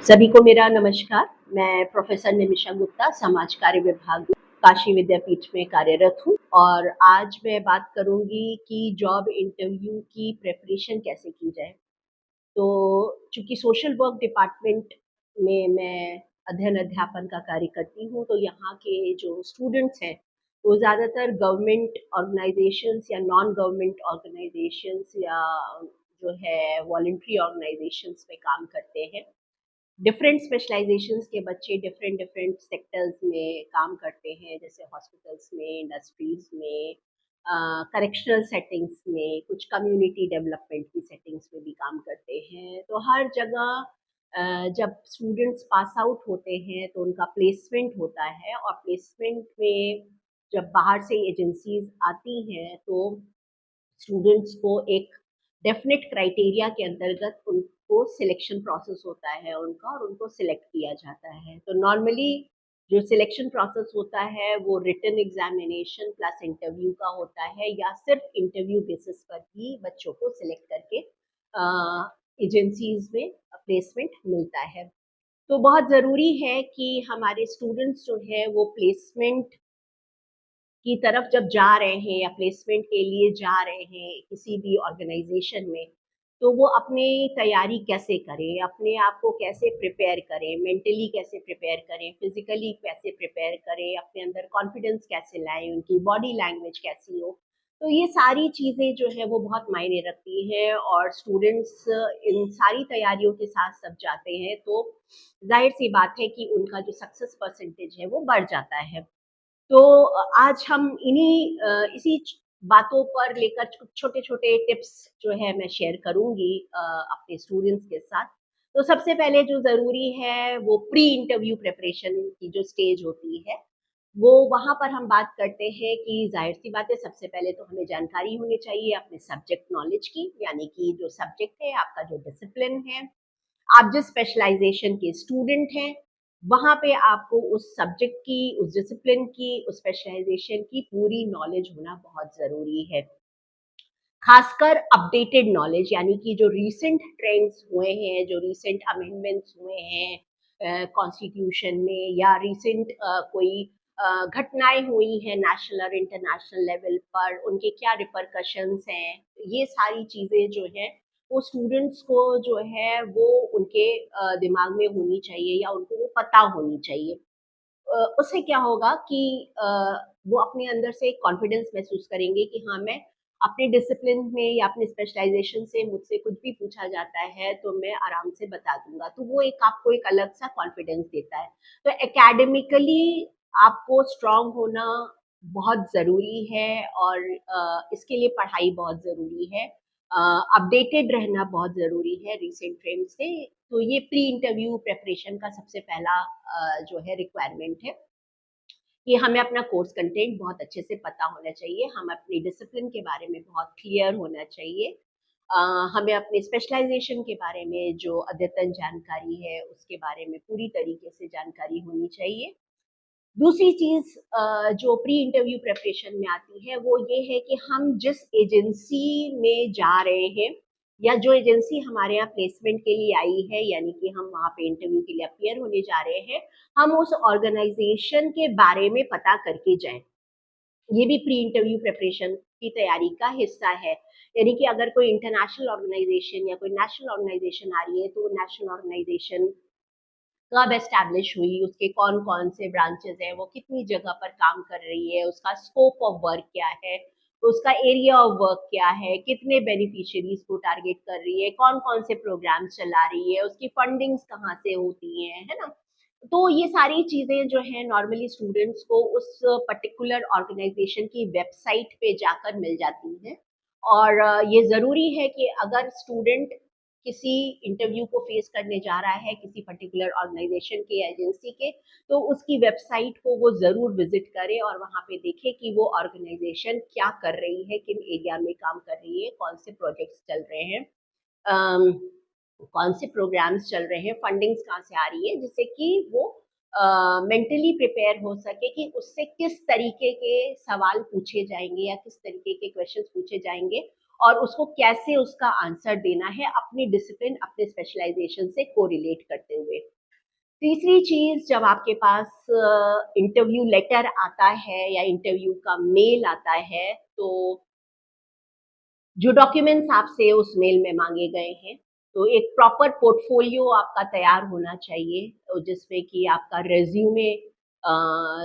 सभी को मेरा नमस्कार। मैं प्रोफेसर निमिषा गुप्ता, समाज कार्य विभाग में काशी विद्यापीठ में कार्यरत हूँ और आज मैं बात करूँगी कि जॉब इंटरव्यू की प्रिपरेशन कैसे की जाए। तो चूँकि सोशल वर्क डिपार्टमेंट में मैं अध्ययन अध्यापन का कार्य करती हूँ, तो यहाँ के जो स्टूडेंट्स हैं, वो ज़्यादातर गवर्नमेंट ऑर्गेनाइज़ेशंस या नॉन गवर्नमेंट ऑर्गेनाइज़ेशंस या जो है वॉलंटरी ऑर्गेनाइज़ेशंस में काम करते हैं। डिफरेंट स्पेशलाइजेशंस के बच्चे डिफरेंट डिफरेंट सेक्टर्स में काम करते हैं, जैसे हॉस्पिटल्स में, इंडस्ट्रीज में, करेक्शनल सेटिंग्स में, कुछ कम्युनिटी डेवलपमेंट की सेटिंग्स में भी काम करते हैं। तो हर जगह जब स्टूडेंट्स पास आउट होते हैं तो उनका प्लेसमेंट होता है और प्लेसमेंट में जब बाहर से एजेंसीज आती हैं तो स्टूडेंट्स को एक डेफिनेट क्राइटेरिया के अंतर्गत उनको सिलेक्शन प्रोसेस होता है उनका और उनको सिलेक्ट किया जाता है। तो नॉर्मली जो सिलेक्शन प्रोसेस होता है वो रिटन एग्जामिनेशन प्लस इंटरव्यू का होता है या सिर्फ इंटरव्यू बेसिस पर ही बच्चों को सिलेक्ट करके एजेंसीज में प्लेसमेंट मिलता है। तो बहुत ज़रूरी है कि हमारे स्टूडेंट्स जो है वो प्लेसमेंट की तरफ जब जा रहे हैं या प्लेसमेंट के लिए जा रहे हैं किसी भी ऑर्गेनाइजेशन में, तो वो अपनी तैयारी कैसे करें, अपने आप को कैसे प्रिपेयर करें, मेंटली कैसे प्रिपेयर करें, फिजिकली कैसे प्रिपेयर करें, अपने अंदर कॉन्फिडेंस कैसे लाएं, उनकी बॉडी लैंग्वेज कैसी हो। तो ये सारी चीज़ें जो है वो बहुत मायने रखती हैं और स्टूडेंट्स इन सारी तैयारियों के साथ सब जाते हैं तो जाहिर सी बात है कि उनका जो सक्सेस परसेंटेज है वो बढ़ जाता है। तो आज हम इसी बातों पर लेकर कुछ छोटे-छोटे टिप्स जो है मैं शेयर करूँगी अपने स्टूडेंट्स के साथ। तो सबसे पहले जो ज़रूरी है वो प्री इंटरव्यू प्रिपरेशन की जो स्टेज होती है, वो वहाँ पर हम बात करते हैं कि ज़ाहिर-सी बात है सबसे पहले तो हमें जानकारी होनी चाहिए अपने सब्जेक्ट नॉलेज की, यानी कि जो सब्जेक्ट है, आपका जो डिसिप्लिन है, आप जिस स्पेशलाइजेशन के स्टूडेंट हैं, वहाँ पे आपको उस सब्जेक्ट की, उस डिसिप्लिन की, उस स्पेशलाइजेशन की पूरी नॉलेज होना बहुत ज़रूरी है। खासकर अपडेटेड नॉलेज यानी कि जो रीसेंट ट्रेंड्स हुए हैं, जो रीसेंट अमेंडमेंट्स हुए हैं कॉन्स्टिट्यूशन में या रीसेंट कोई घटनाएँ हुई हैं नेशनल और इंटरनेशनल लेवल पर, उनके क्या रिपरकशंस हैं, ये सारी चीज़ें जो हैं, वो स्टूडेंट्स को जो है वो उनके दिमाग में होनी चाहिए या उनको वो पता होनी चाहिए। उससे क्या होगा कि वो अपने अंदर से एक कॉन्फिडेंस महसूस करेंगे कि हाँ, मैं अपने डिसिप्लिन में या अपने स्पेशलाइज़ेशन से मुझसे कुछ भी पूछा जाता है, तो मैं आराम से बता दूँगा। तो वो एक आपको एक अलग-सा कॉन्फिडेंस देता है। तो एकेडमिकली आपको स्ट्रॉन्ग होना बहुत ज़रूरी है और इसके लिए पढ़ाई बहुत ज़रूरी है। अपडेटेड रहना बहुत ज़रूरी है रिसेंट ट्रेंड से। तो ये प्री इंटरव्यू प्रिपरेशन का सबसे पहला जो है रिक्वायरमेंट है कि हमें अपना कोर्स कंटेंट बहुत अच्छे से पता होना चाहिए, हम अपनी डिसिप्लिन के बारे में बहुत क्लियर होना चाहिए। अ, हमें अपने स्पेशलाइज़ेशन के बारे में जो अद्यतन जानकारी है, उसके बारे में पूरी तरीके से जानकारी होनी चाहिए। दूसरी चीज़ जो प्री इंटरव्यू प्रिपरेशन में आती है, वो ये है कि हम जिस एजेंसी में जा रहे हैं या जो एजेंसी हमारे यहाँ प्लेसमेंट के लिए आई है, यानी कि हम वहाँ पे इंटरव्यू के लिए अपीयर होने जा रहे हैं, हम उस ऑर्गेनाइज़ेशन के बारे में पता करके जाएँ। ये भी प्री इंटरव्यू प्रिपरेशन की तैयारी का हिस्सा है। यानी कि अगर कोई इंटरनेशनल ऑर्गेनाइज़ेशन या कोई नेशनल ऑर्गेनाइज़ेशन आ रही है, तो वो नेशनल ऑर्गेनाइज़ेशन कब एस्टैब्लिश हुई, उसके कौन-कौन से ब्रांचेज़ हैं, वो कितनी जगह पर काम कर रही है, उसका स्कोप ऑफ वर्क क्या है, उसका एरिया ऑफ वर्क क्या है, कितने बेनिफिशियरीज़ को टारगेट कर रही है, कौन-कौन से प्रोग्राम्स चला रही है, उसकी फंडिंग्स कहाँ से होती हैं, है ना? तो ये सारी चीज़ें जो हैं नॉर्मली स्टूडेंट्स को उस पर्टिकुलर ऑर्गेनाइज़ेशन की वेबसाइट पे जाकर मिल जाती हैं और ये ज़रूरी है कि अगर स्टूडेंट किसी इंटरव्यू को फेस करने जा रहा है किसी पर्टिकुलर ऑर्गेनाइजेशन के या एजेंसी के, तो उसकी वेबसाइट को वो ज़रूर विज़िट करे और वहाँ पे देखे कि वो ऑर्गेनाइजेशन क्या कर रही है, किन एरिया में काम कर रही है, कौन से प्रोजेक्ट्स चल रहे हैं। अम, कौन से प्रोग्राम्स चल रहे हैं, फंडिंग्स कहाँ से आ रही है, जिससे कि वो मेंटली प्रिपेयर हो सके कि उससे किस तरीके के सवाल पूछे जाएँगे या किस तरीके के क्वेश्चंस पूछे जाएँगे और उसको कैसे उसका आंसर देना है अपनी डिसिप्लिन, अपने स्पेशलाइज़ेशन से कोरिलेट करते हुए। तीसरी चीज़, जब आपके पास इंटरव्यू लेटर आता है या इंटरव्यू का मेल आता है, तो जो डॉक्यूमेंट्स आपसे उस मेल में माँगे गए हैं, तो एक प्रॉपर पोर्टफोलियो आपका तैयार होना चाहिए, जिसमें कि आपका रिज़्यूमे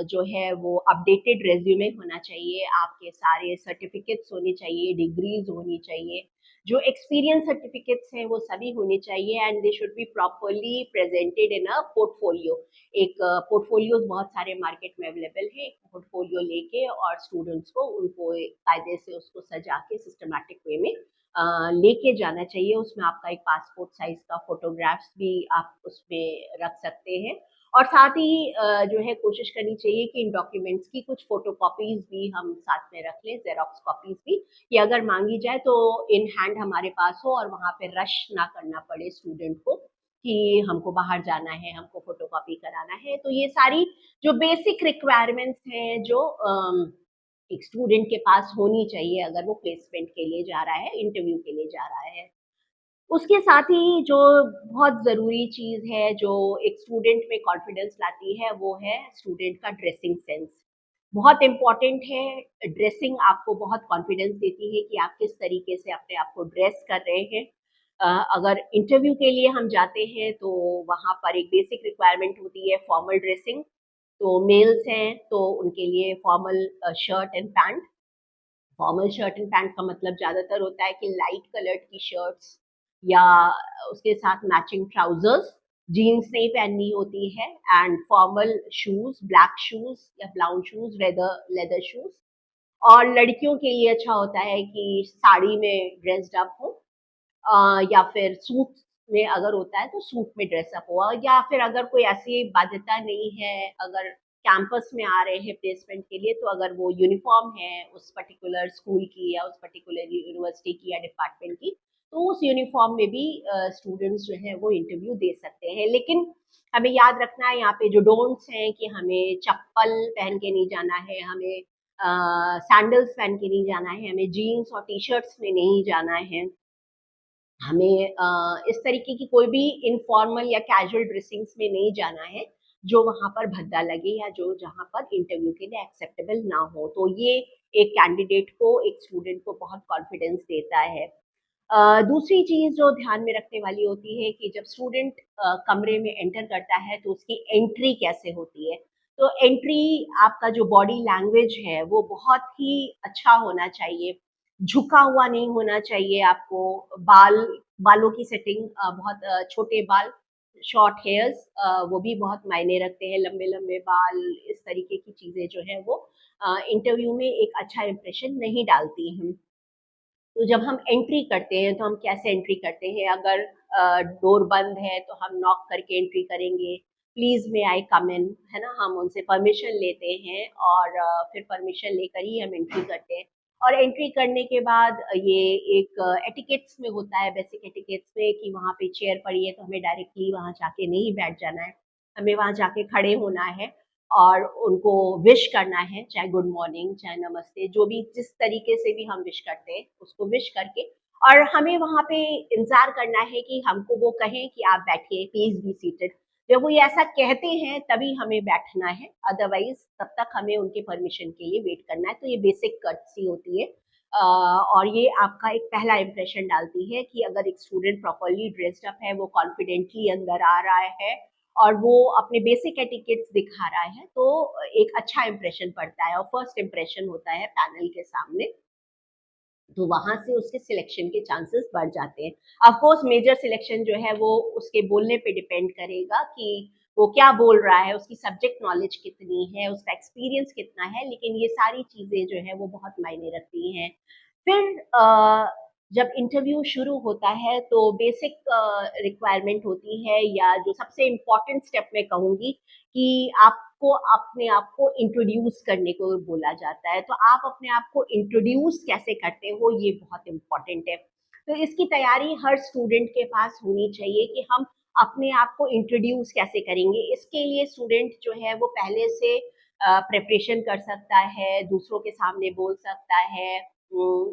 जो है वो अपडेटेड रिज़्यूमे होना चाहिए, आपके सारे सर्टिफ़िकेट्स होने चाहिए, डिग्रीज़ होनी चाहिए, जो एक्सपीरियंस सर्टिफ़िकेट्स हैं वो सभी होने चाहिए, and they should be properly presented in a portfolio. एक पोर्टफोलियोज़ बहुत सारे मार्केट में अवेलेबल हैं, एक पोर्टफोलियो लेके और स्टूडेंट्स को उनको एक कायदे से उसको सजा के सिस्टमैटिक वे में लेके जाना चाहिए। उसमें आपका एक पासपोर्ट साइज़ का फ़ोटोग्राफ्स भी आप उसमें रख सकते हैं, और साथ ही जो है कोशिश करनी चाहिए कि इन डॉक्यूमेंट्स की कुछ फ़ोटोकॉपीज़ भी हम साथ में रख लें, ज़ेरॉक्स कॉपीज़ भी, कि अगर माँगी जाए तो इन हैंड हमारे पास हो और वहाँ पे रश ना करना पड़े स्टूडेंट को कि हमको बाहर जाना है, हमको फ़ोटोकॉपी कराना है। तो ये सारी जो बेसिक रिक्वायरमेंट्स हैं, जो एक स्टूडेंट के पास होनी चाहिए अगर वो प्लेसमेंट के लिए जा रहा है, इंटरव्यू के लिए जा रहा है। उसके साथ ही जो बहुत ज़रूरी चीज़ है, जो एक स्टूडेंट में कॉन्फिडेंस लाती है, वो है स्टूडेंट का ड्रेसिंग सेंस। बहुत इम्पोर्टेंट है, ड्रेसिंग आपको बहुत कॉन्फिडेंस देती है कि आप किस तरीके से अपने आप को ड्रेस कर रहे हैं। अगर इंटरव्यू के लिए हम जाते हैं, तो वहाँ पर एक बेसिक रिक्वायरमेंट होती है फॉर्मल ड्रेसिंग। तो मेल्स हैं, तो उनके लिए formal shirt and pant. Formal shirt and pant का मतलब ज़्यादातर होता है कि लाइट कलर्ड की शर्ट्स या उसके साथ मैचिंग ट्राउजर्स, जीन्स नहीं पहननी होती है, and formal shoes, black shoes या brown shoes, leather leather shoes. और लड़कियों के लिए अच्छा होता है कि साड़ी में ड्रेस्ड अप हो, या फिर सूट में अगर होता है तो सूट में ड्रेसअप हुआ, या फिर अगर कोई ऐसी बाध्यता नहीं है, अगर कैंपस में आ रहे हैं प्लेसमेंट के लिए, तो अगर वो यूनिफॉर्म है उस पर्टिकुलर स्कूल की या उस पर्टिकुलर यूनिवर्सिटी की या डिपार्टमेंट की, तो उस यूनिफॉर्म में भी स्टूडेंट्स जो है वो इंटरव्यू दे सकते हैं। लेकिन हमें याद रखना है यहाँ पे जो डोंट्स हैं, कि हमें चप्पल पहन के नहीं जाना है, हमें सैंडल्स पहन के नहीं जाना है, हमें जीन्स और टी शर्ट्स में नहीं जाना है, हमें इस तरीके की कोई भी इनफॉर्मल या कैजुअल ड्रेसिंग्स में नहीं जाना है, जो वहाँ पर भद्दा लगे या जो जहाँ पर इंटरव्यू के लिए एक्सेप्टेबल ना हो। तो ये एक कैंडिडेट को, एक स्टूडेंट को बहुत कॉन्फिडेंस देता है। दूसरी चीज़ जो ध्यान में रखने वाली होती है कि जब स्टूडेंट कमरे में एंटर करता है, तो उसकी एंट्री कैसे होती है। तो एंट्री, आपका जो बॉडी लैंग्वेज है वो बहुत ही अच्छा होना चाहिए, झुका हुआ नहीं होना चाहिए आपको। बालों की सेटिंग, बहुत छोटे बाल, शॉर्ट हेयर्स, वो भी बहुत मायने रखते हैं। लंबे लंबे बाल, इस तरीके की चीज़ें जो है वो इंटरव्यू में एक अच्छा इंप्रेशन नहीं डालती हैं। तो जब हम एंट्री करते हैं, तो हम कैसे एंट्री करते हैं? अगर डोर बंद है तो हम नॉक करके एंट्री करेंगे, प्लीज़ मे आई कम इन, है ना? हम उनसे परमिशन लेते हैं और फिर परमिशन लेकर ही हम एंट्री करते हैं। और एंट्री करने के बाद ये एक एटिकेट्स में होता है, बेसिक एटिकेट्स में, कि वहाँ पे चेयर पड़ी है तो हमें डायरेक्टली वहाँ जाके नहीं बैठ जाना है। हमें वहाँ जाके खड़े होना है और उनको विश करना है, चाहे गुड मॉर्निंग, चाहे नमस्ते, जो भी जिस तरीके से भी हम विश करते हैं, उसको विश करके, और हमें वहाँ पे इंतज़ार करना है कि हमको वो कहें कि आप बैठिए, प्लीज़ बी सीटेड। जब वो ये ऐसा कहते हैं तभी हमें बैठना है, अदरवाइज़ तब तक हमें उनके परमिशन के लिए वेट करना है। तो ये बेसिक कर्टसी होती है। और ये आपका एक पहला इंप्रेशन डालती है कि अगर एक स्टूडेंट प्रॉपर्ली ड्रेस्ड अप है, वो कॉन्फिडेंटली अंदर आ रहा है और वो अपने बेसिक एटिकेट्स दिखा रहा है, तो एक अच्छा इंप्रेशन पड़ता है और फर्स्ट इंप्रेशन होता है पैनल के सामने। तो वहाँ से उसके सिलेक्शन के चांसेस बढ़ जाते हैं। ऑफ कोर्स मेजर सिलेक्शन जो है वो उसके बोलने पे डिपेंड करेगा कि वो क्या बोल रहा है, उसकी सब्जेक्ट नॉलेज कितनी है, उसका एक्सपीरियंस कितना है, लेकिन ये सारी चीज़ें जो है वो बहुत मायने रखती हैं। फिर जब इंटरव्यू शुरू होता है, तो बेसिक रिक्वायरमेंट होती है, या जो सबसे इम्पोर्टेंट स्टेप मैं कहूँगी, कि आपको अपने आप को इंट्रोड्यूस करने को बोला जाता है। तो आप अपने आप को इंट्रोड्यूस कैसे करते हो, ये बहुत इम्पोर्टेंट है। तो इसकी तैयारी हर स्टूडेंट के पास होनी चाहिए कि हम अपने आप को इंट्रोड्यूस कैसे करेंगे। इसके लिए स्टूडेंट जो है वो पहले से प्रिपरेशन कर सकता है, दूसरों के सामने बोल सकता है,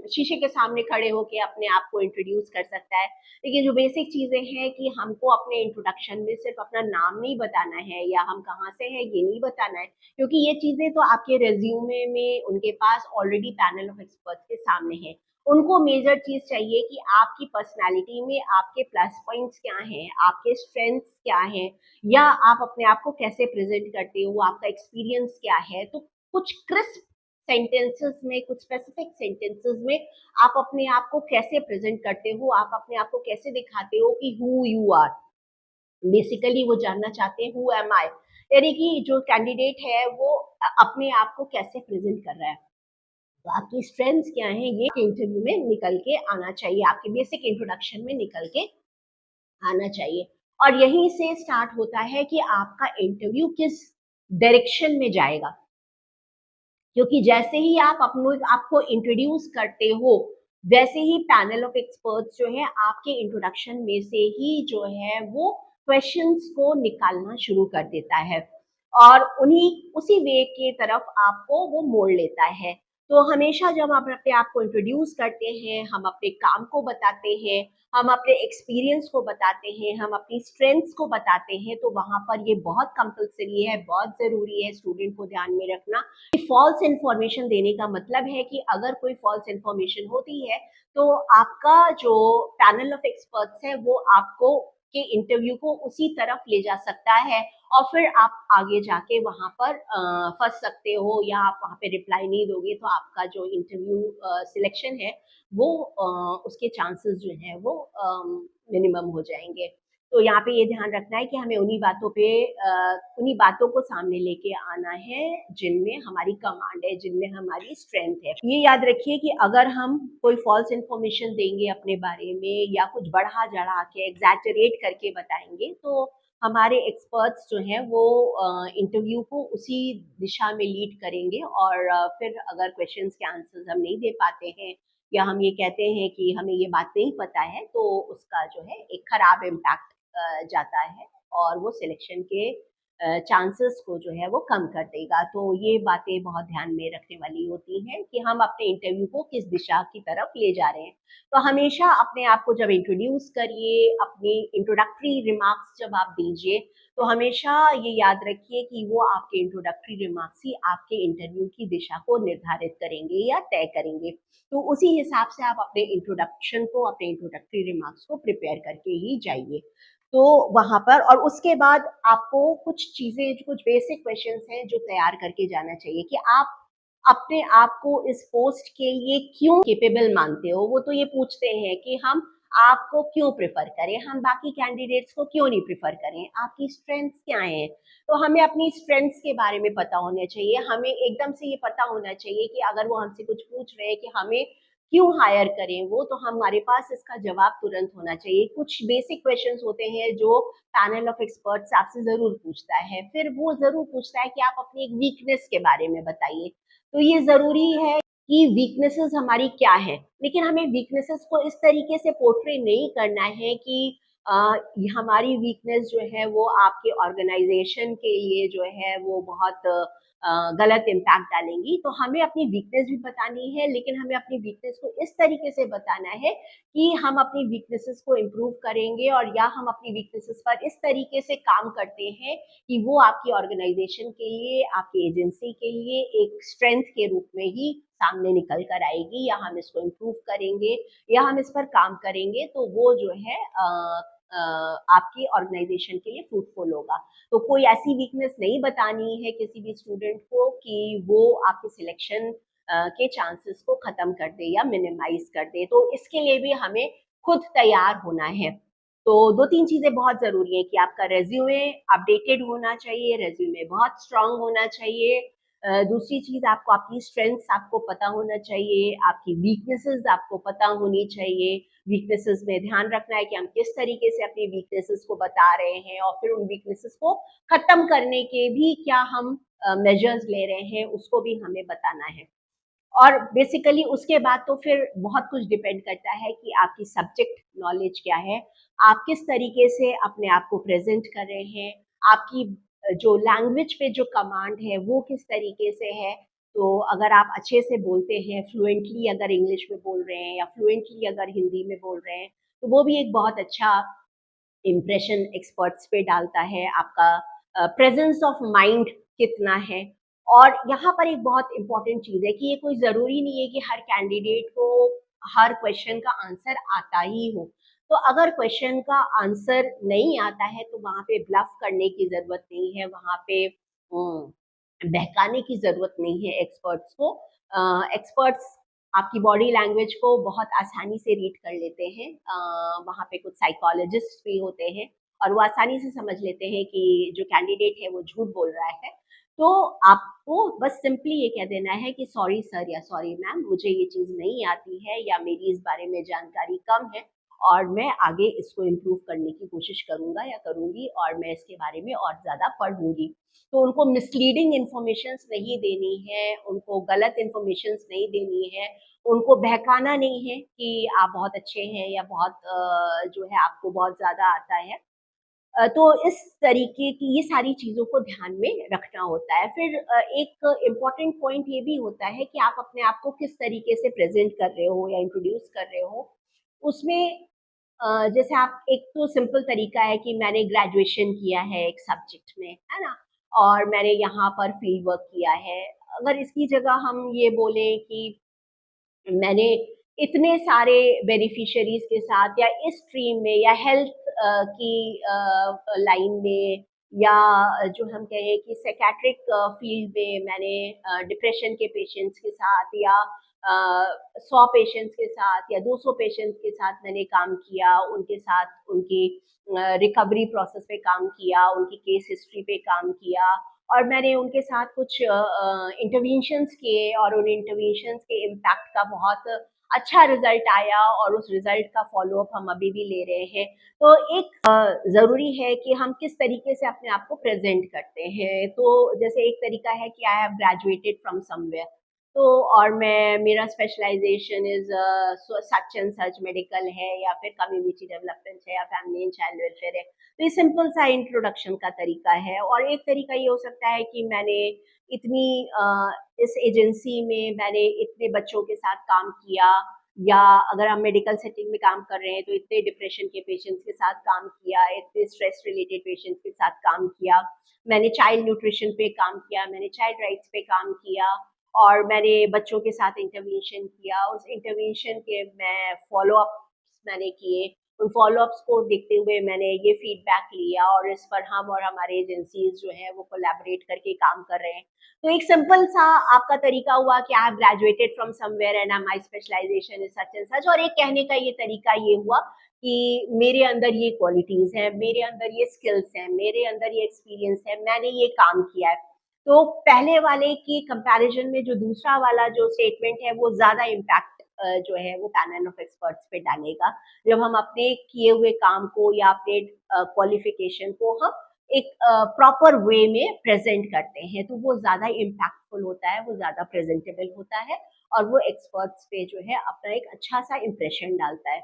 शीशे के सामने खड़े होके अपने आप को इंट्रोड्यूस कर सकता है। लेकिन जो बेसिक चीज़ें हैं कि हमको अपने इंट्रोडक्शन में सिर्फ अपना नाम नहीं बताना है या हम कहाँ से हैं ये नहीं बताना है, क्योंकि ये चीज़ें तो आपके रिज्यूमे में उनके पास ऑलरेडी पैनल ऑफ एक्सपर्ट्स के सामने है। उनको मेजर चीज़ चाहिए कि आपकी पर्सनैलिटी में आपके प्लस पॉइंट्स क्या हैं, आपके स्ट्रेंथ्स क्या हैं, या आप अपने आप को कैसे प्रेज़ेंट करते हो, आपका एक्सपीरियंस क्या है। तो कुछ क्रिस्प सेंटेंसेस में, कुछ स्पेसिफिक सेंटेंसेस में आप अपने आप को कैसे प्रेजेंट करते हो, आप अपने आप को कैसे दिखाते हो कि हु यू आर। बेसिकली वो जानना चाहते हैं हु एम आई, यानी कि जो कैंडिडेट है वो अपने आप को कैसे प्रेजेंट कर रहा है। तो आपकी स्ट्रेंथ्स क्या है ये इंटरव्यू में निकल के आना चाहिए, आपके बेसिक इंट्रोडक्शन में निकल के आना चाहिए। और यहीं से स्टार्ट होता है कि आपका इंटरव्यू किस डायरेक्शन में जाएगा, क्योंकि जैसे ही आप अपनों आपको इंट्रोड्यूस करते हो, वैसे ही पैनल ऑफ एक्सपर्ट्स जो है आपके इंट्रोडक्शन में से ही जो है वो क्वेश्चंस को निकालना शुरू कर देता है और उन्हीं उसी वे की तरफ आपको वो मोड़ लेता है। तो हमेशा जब आप अपने आप को इंट्रोड्यूस करते हैं, हम अपने काम को बताते हैं, हम अपने एक्सपीरियंस को बताते हैं, हम अपनी स्ट्रेंथ्स को बताते हैं, तो वहाँ पर ये बहुत कंपल्सरी है, बहुत ज़रूरी है स्टूडेंट को ध्यान में रखना। फॉल्स इन्फॉर्मेशन देने का मतलब है कि अगर कोई फॉल्स इन्फॉर्मेशन होती है तो आपका जो पैनल ऑफ एक्सपर्ट्स है वो आपको के इंटरव्यू को उसी तरफ ले जा सकता है और फिर आप आगे जाके वहां पर फंस सकते हो, या आप वहां पे रिप्लाई नहीं दोगे तो आपका जो इंटरव्यू सिलेक्शन है वो उसके चांसेस जो है वो मिनिमम हो जाएंगे। तो यहाँ पे ये ध्यान रखना है कि हमें उन्हीं बातों को सामने लेके आना है जिनमें हमारी कमांड है, जिनमें हमारी स्ट्रेंथ है। ये याद रखिए कि अगर हम कोई फॉल्स इन्फॉर्मेशन देंगे अपने बारे में या कुछ बढ़ा चढ़ा के एग्जैजरेट करके बताएंगे तो हमारे एक्सपर्ट्स जो हैं वो इंटरव्यू को उसी दिशा में लीड करेंगे और फिर अगर क्वेश्चंस के आंसर्स हम नहीं दे पाते हैं या हम ये कहते हैं कि हमें ये बात नहीं पता है, तो उसका जो है एक खराब इम्पैक्ट जाता है और वो सिलेक्शन के चांसेस को जो है वो कम कर देगा। तो ये बातें बहुत ध्यान में रखने वाली होती हैं कि हम अपने इंटरव्यू को किस दिशा की तरफ ले जा रहे हैं। तो हमेशा अपने आप को जब इंट्रोड्यूस करिए, अपनी इंट्रोडक्टरी रिमार्क्स जब आप दीजिए, तो हमेशा ये याद रखिए कि वो आपके इंट्रोडक्टरी रिमार्क्स ही आपके इंटरव्यू की दिशा को निर्धारित करेंगे या तय करेंगे। तो उसी हिसाब से आप अपने इंट्रोडक्शन को, अपने इंट्रोडक्टरी रिमार्क्स को प्रिपेयर करके ही जाइए। तो वहाँ पर और उसके बाद आपको कुछ चीज़ें, कुछ बेसिक क्वेश्चंस हैं जो तैयार करके जाना चाहिए कि आप अपने आप को इस पोस्ट के लिए क्यों कैपेबल मानते हो। वो तो ये पूछते हैं कि हम आपको क्यों प्रेफर करें, हम बाकी कैंडिडेट्स को क्यों नहीं प्रेफर करें, आपकी स्ट्रेंथ्स क्या हैं। तो हमें अपनी स्ट्रेंथ्स के बारे में पता होना चाहिए, हमें एकदम से ये पता होना चाहिए कि अगर वो हमसे कुछ पूछ रहे हैं कि हमें क्यों हायर करें वो, तो हमारे पास इसका जवाब तुरंत होना चाहिए। कुछ बेसिक क्वेश्चंस होते हैं जो पैनल ऑफ एक्सपर्ट्स आपसे ज़रूर पूछता है, फिर वो ज़रूर पूछता है कि आप अपनी एक वीकनेस के बारे में बताइए। तो ये ज़रूरी है कि वीकनेसेस हमारी क्या है, लेकिन हमें वीकनेसेस को इस तरीके से पोर्ट्रे नहीं करना है कि हमारी वीकनेस जो है वो आपके ऑर्गेनाइजेशन के लिए जो है वो बहुत गलत इम्पैक्ट डालेंगी। तो हमें अपनी वीकनेस भी बतानी है, लेकिन हमें अपनी वीकनेस को इस तरीके से बताना है कि हम अपनी वीकनेसेस को इम्प्रूव करेंगे और या हम अपनी वीकनेसेस पर इस तरीके से काम करते हैं कि वो आपकी ऑर्गेनाइजेशन के लिए, आपकी एजेंसी के लिए एक स्ट्रेंथ के रूप में ही सामने निकल कर आएगी, या हम इसको इम्प्रूव करेंगे या हम इस पर काम करेंगे तो वो जो है आपकी ऑर्गेनाइजेशन के लिए फ्रूटफुल होगा। तो कोई ऐसी वीकनेस नहीं बतानी है किसी भी स्टूडेंट को कि वो आपके सिलेक्शन के चांसेस को खत्म कर दे या मिनिमाइज कर दे। तो इसके लिए भी हमें खुद तैयार होना है। तो 2-3 चीज़ें बहुत ज़रूरी है कि आपका रिज्यूमे अपडेटेड होना चाहिए, रिज्यूमे बहुत स्ट्रॉन्ग होना चाहिए। दूसरी चीज़, आपको आपकी स्ट्रेंथ्स आपको पता होना चाहिए, आपकी वीकनेसेस आपको पता होनी चाहिए। वीकनेसेस में ध्यान रखना है कि हम किस तरीके से अपनी वीकनेसेस को बता रहे हैं और फिर उन वीकनेसेस को खत्म करने के भी क्या हम मेजर्स ले रहे हैं उसको भी हमें बताना है। और बेसिकली उसके बाद तो फिर बहुत कुछ डिपेंड करता है कि आपकी सब्जेक्ट नॉलेज क्या है, आप किस तरीके से अपने आप को प्रेजेंट कर रहे हैं, आपकी जो लैंग्वेज पे जो कमांड है वो किस तरीके से है। तो अगर आप अच्छे से बोलते हैं, फ्लुएंटली अगर इंग्लिश में बोल रहे हैं या फ्लुएंटली अगर हिंदी में बोल रहे हैं, तो वो भी एक बहुत अच्छा इम्प्रेशन एक्सपर्ट्स पे डालता है। आपका प्रेजेंस ऑफ माइंड कितना है। और यहाँ पर एक बहुत इंपॉर्टेंट चीज़ है कि ये कोई ज़रूरी नहीं है कि हर कैंडिडेट को हर क्वेश्चन का आंसर आता ही हो। तो अगर क्वेश्चन का आंसर नहीं आता है तो वहाँ पे ब्लफ करने की ज़रूरत नहीं है, वहाँ पे बहकाने की ज़रूरत नहीं है एक्सपर्ट्स को। एक्सपर्ट्स आपकी बॉडी लैंग्वेज को बहुत आसानी से रीड कर लेते हैं। वहाँ पे कुछ साइकोलॉजिस्ट भी होते हैं और वो आसानी से समझ लेते हैं कि जो कैंडिडेट है वो झूठ बोल रहा है। तो आपको बस सिंपली ये कह देना है कि सॉरी सर या सॉरी मैम, मुझे ये चीज़ नहीं आती है या मेरी इस बारे में जानकारी कम है और मैं आगे इसको इम्प्रूव करने की कोशिश करूँगा या करूँगी और मैं इसके बारे में और ज़्यादा पढ़ूँगी। तो उनको मिसलीडिंग इन्फॉर्मेशंस नहीं देनी है, उनको गलत इन्फॉर्मेशंस नहीं देनी है, उनको बहकाना नहीं है कि आप बहुत अच्छे हैं या बहुत जो है आपको बहुत ज़्यादा आता है। तो इस तरीके की ये सारी चीज़ों को ध्यान में रखना होता है। फिर एक इम्पॉर्टेंट पॉइंट ये भी होता है कि आप अपने आप को किस तरीके से प्रेज़ेंट कर रहे हो या इंट्रोड्यूस कर रहे हो। उसमें जैसे आप एक तो सिंपल तरीका है कि मैंने ग्रेजुएशन किया है एक सब्जेक्ट में, है ना? और मैंने यहाँ पर फील्ड वर्क किया है। अगर इसकी जगह हम ये बोलें कि मैंने इतने सारे बेनिफिशियरीज के साथ या इस स्ट्रीम में या हेल्थ की लाइन में या जो हम कहें कि साइकियाट्रिक फील्ड में मैंने डिप्रेशन के पेशेंट्स के साथ या 100 पेशेंट्स के साथ या 200 पेशेंट्स के साथ मैंने काम किया, उनके साथ उनकी रिकवरी प्रोसेस पे काम किया, उनकी केस हिस्ट्री पे काम किया और मैंने उनके साथ कुछ इंटरवेंशंस किए और उन इंटरवेंशंस के इम्पैक्ट का बहुत अच्छा रिजल्ट आया और उस रिजल्ट का फॉलो अप हम अभी भी ले रहे हैं। तो एक ज़रूरी है कि हम किस तरीके से अपने आप को प्रेज़ेंट करते हैं। तो जैसे एक तरीका है कि I have graduated from somewhere, तो और मेरा specialisation is such and such medical है या फिर कम्युनिटी डेवलपमेंट है या फैमिली एंड चाइल्ड वेलफेयर है। तो ये सिंपल सा इंट्रोडक्शन का तरीका है। और एक तरीका ये हो सकता है कि मैंने इतनी इस एजेंसी में मैंने इतने बच्चों के साथ काम किया या अगर हम मेडिकल सेटिंग में काम कर रहे हैं तो इतने डिप्रेशन के पेशेंट्स के साथ काम किया, इतने स्ट्रेस रिलेटेड पेशेंट्स के साथ काम किया, मैंने चाइल्ड न्यूट्रिशन पे काम किया, मैंने चाइल्ड राइट्स पे काम किया और मैंने बच्चों के साथ इंटरवेंशन किया। उस इंटरवेंशन के मैं फॉलो अप मैंने किए, उन फॉलोअप्स को देखते हुए मैंने ये फीडबैक लिया और इस पर हम और हमारे एजेंसीज जो है वो कोलैबोरेट करके काम कर रहे हैं। तो एक सिंपल सा आपका तरीका हुआ कि I have graduated from somewhere and my specialisation is such and such. और एक कहने का ये तरीका ये हुआ कि मेरे अंदर ये क्वालिटीज हैं, मेरे अंदर ये स्किल्स हैं, मेरे अंदर ये एक्सपीरियंस है, मैंने ये काम किया है। तो पहले वाले की कंपैरिजन में जो दूसरा वाला जो स्टेटमेंट है वो ज्यादा इम्पैक्ट जो है वो पैनल ऑफ एक्सपर्ट्स पे डालेगा। जब हम अपने किए हुए काम को या अपने क्वालिफिकेशन को हम एक प्रॉपर वे में प्रेजेंट करते हैं तो वो ज़्यादा इम्पैक्टफुल होता है, वो ज़्यादा प्रेजेंटेबल होता है और वो एक्सपर्ट्स पे जो है अपना एक अच्छा सा इम्प्रेशन डालता है।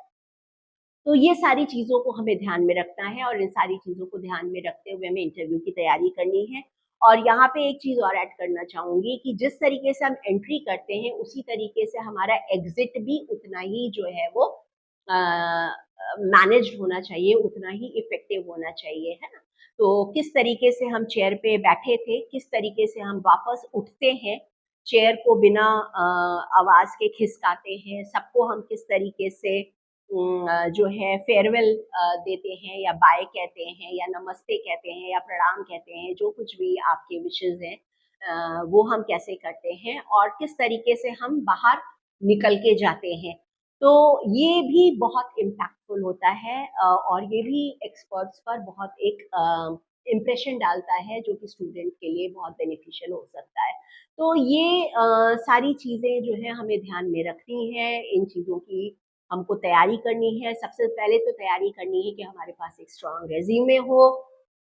तो ये सारी चीज़ों को हमें ध्यान में रखना है और इन सारी चीज़ों को ध्यान में रखते हुए हमें इंटरव्यू की तैयारी करनी है। और यहाँ पे एक चीज़ और ऐड करना चाहूँगी कि जिस तरीके से हम एंट्री करते हैं उसी तरीके से हमारा एग्जिट भी उतना ही जो है वो मैनेज्ड होना चाहिए, उतना ही इफेक्टिव होना चाहिए, है ना? तो किस तरीके से हम चेयर पे बैठे थे, किस तरीके से हम वापस उठते हैं, चेयर को बिना आवाज़ के खिसकाते हैं, सबको हम किस तरीके से जो है फेयरवेल देते हैं या बाय कहते हैं या नमस्ते कहते हैं या प्रणाम कहते हैं, जो कुछ भी आपके विशेज़ हैं वो हम कैसे करते हैं और किस तरीके से हम बाहर निकल के जाते हैं। तो ये भी बहुत इम्पैक्टफुल होता है और ये भी एक्सपर्ट्स पर बहुत एक इम्प्रेशन डालता है जो कि स्टूडेंट के लिए बहुत बेनिफिशियल हो सकता है। तो ये सारी चीज़ें जो है हमें ध्यान में रखनी है, इन चीज़ों की हमको तैयारी करनी है। सबसे पहले तो तैयारी करनी है कि हमारे पास एक स्ट्रॉन्ग रेज्यूमे हो,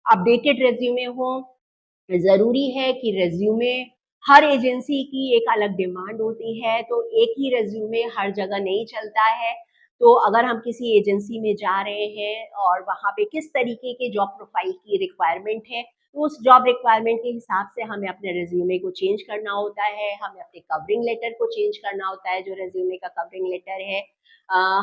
अपडेटेड रेज्यूमे हो। ज़रूरी है कि रेज्यूमे हर एजेंसी की एक अलग डिमांड होती है, तो एक ही रेज्यूमे हर जगह नहीं चलता है। तो अगर हम किसी एजेंसी में जा रहे हैं और वहाँ पे किस तरीके के जॉब प्रोफाइल की रिक्वायरमेंट है, तो उस जॉब रिक्वायरमेंट के हिसाब से हमें अपने रिज्यूमे को चेंज करना होता है, हमें अपने कवरिंग लेटर को चेंज करना होता है, जो रिज्यूमे का कवरिंग लेटर है।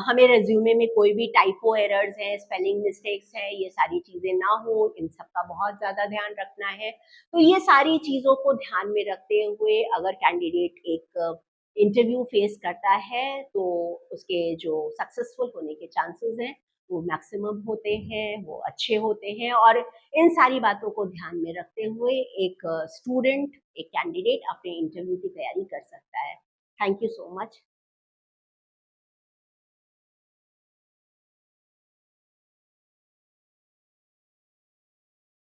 हमें रिज्यूमे में कोई भी टाइपो एरर्स हैं, स्पेलिंग मिस्टेक्स हैं, ये सारी चीज़ें ना हो, इन सब का बहुत ज़्यादा ध्यान रखना है। तो ये सारी चीज़ों को ध्यान में रखते हुए अगर कैंडिडेट एक इंटरव्यू फेस करता है, तो उसके जो सक्सेसफुल होने के चांसेस हैं, वो मैक्सिमम होते हैं, वो अच्छे होते हैं। और इन सारी बातों को ध्यान में रखते हुए एक स्टूडेंट, एक कैंडिडेट अपने इंटरव्यू की तैयारी कर सकता है। Thank you so much.